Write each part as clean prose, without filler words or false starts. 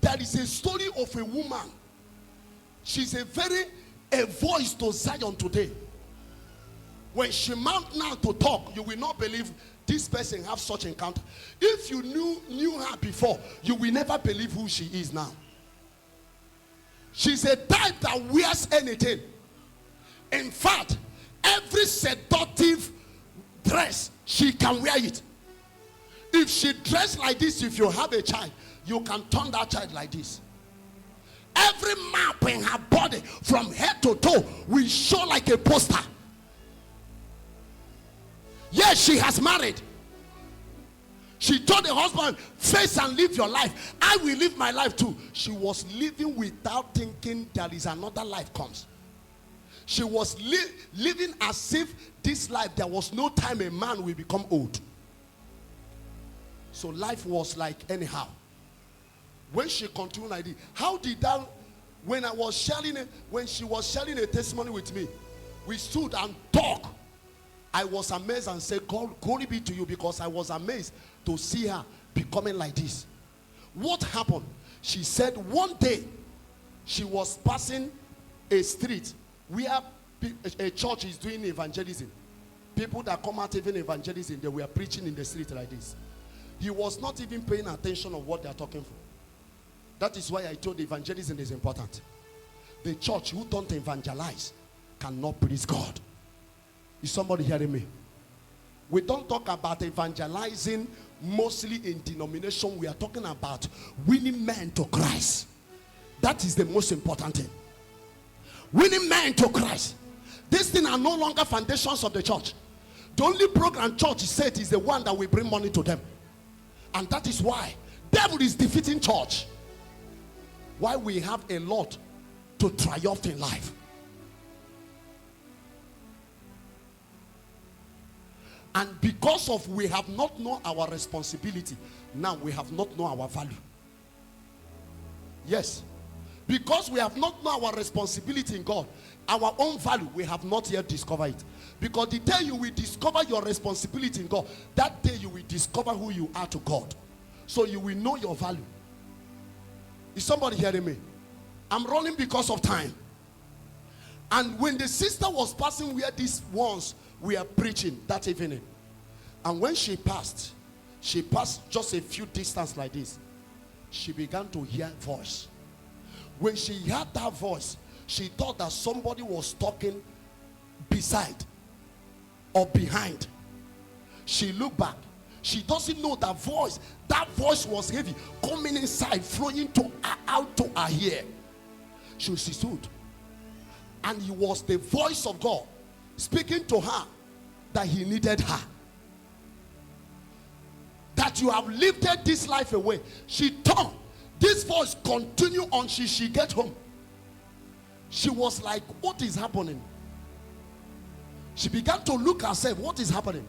There is a story of a woman. She's a voice to Zion today. When she mount now to talk, you will not believe this person have such encounter. If you knew her before, you will never believe who she is now. She's a type that wears anything. In fact, every seductive dress, she can wear it. If she dress like this, if you have a child, you can turn that child like this. Every map in her body from head to toe will show like a poster. Yes, she has married. She told the husband, face and live your life. I will live my life too. She was living without thinking there is another life comes. She was living as if this life, there was no time a man will become old. So life was like anyhow. When she continued like this, how did that, when she was sharing a testimony with me, we stood and talked. I was amazed and said, God, glory be to you, because I was amazed to see her becoming like this. What happened? She said one day she was passing a street where a church is doing evangelism. People that come out even evangelism, they were preaching in the street like this. He was not even paying attention of what they are talking for. That is why I told evangelism is important. The church who don't evangelize cannot please God. Is somebody hearing me? We don't talk about evangelizing mostly in denomination. We are talking about winning men to Christ. That is the most important thing. Winning men to Christ. These things are no longer foundations of the church. The only program church said is the one that will bring money to them. And that is why devil is defeating church. Why we have a lot to triumph in life. And because of we have not known our responsibility, now we have not known our value. Yes. Because we have not known our responsibility in God, our own value, we have not yet discovered it. Because the day you will discover your responsibility in God, that day you will discover who you are to God. So you will know your value. Is somebody hearing me? I'm running because of time. And when the sister was passing where these ones were preaching that evening, and when she passed just a few distance like this, she began to hear voice. When she heard that voice, she thought that somebody was talking beside or behind. She looked back. She doesn't know that voice. That voice was heavy, coming inside, flowing to her, out to her ear. She stood, and it was the voice of God speaking to her that he needed her. That you have lifted this life away. She turned. This voice continued until she get home. She was like, what is happening? She began to look herself, what is happening?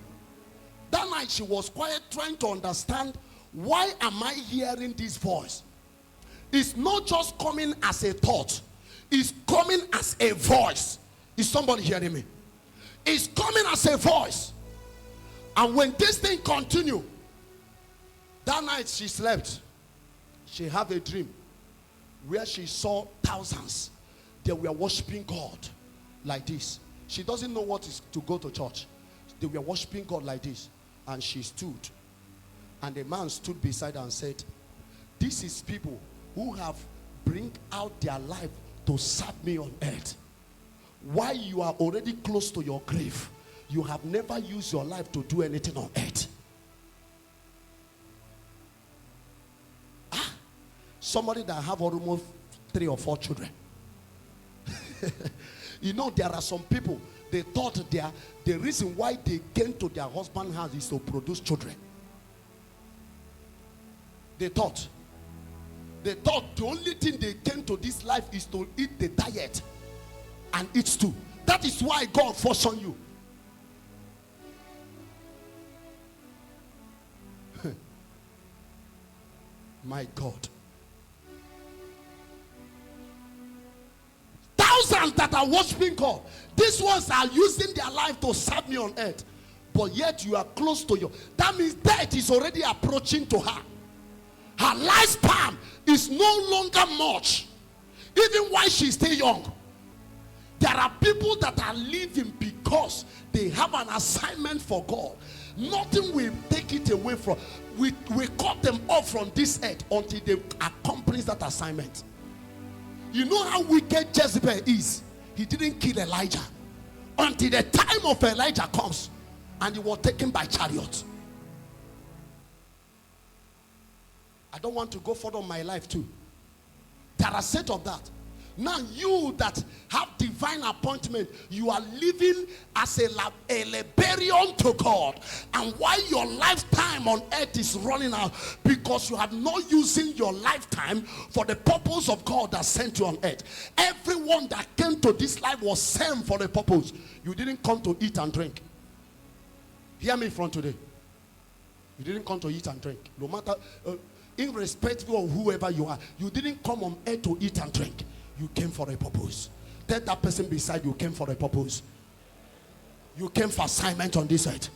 That night she was quiet, trying to understand, why am I hearing this voice? It's not just coming as a thought. It's coming as a voice. Is somebody hearing me? It's coming as a voice. And when this thing continued, that night she slept. She had a dream where she saw thousands. They were worshiping God like this. She doesn't know what is to go to church. They were worshiping God like this. And she stood. And a man stood beside her and said, this is people who have bring out their life to serve me on earth. While you are already close to your grave, you have never used your life to do anything on earth. Somebody that have almost 3 or 4 children. You know, there are some people, they thought the reason why they came to their husband's house is to produce children. They thought the only thing they came to this life is to eat the diet and eat too. That is why God forced on you. My God. Thousands that are worshiping God. These ones are using their life to serve me on earth. But yet you are close to you. That means death is already approaching to her. Her lifespan is no longer much. Even while she's still young. There are people that are living because they have an assignment for God. Nothing will take it away from. We cut them off from this earth until they accomplish that assignment. You know how wicked Jezebel is. He didn't kill Elijah until the time of Elijah comes, and he was taken by chariot. I don't want to go further on my life too. There are set of that. Now you that have divine appointment, you are living as a liberian to God. And while your lifetime on earth is running out, because you have not using your lifetime for the purpose of God that sent you on earth. Everyone that came to this life was sent for the purpose. You didn't come to eat and drink. Hear me from today. You didn't come to eat and drink. No matter, irrespective of whoever you are, you didn't come on earth to eat and drink. You came for a purpose. Tell that person beside you came for a purpose. You came for assignment on this earth.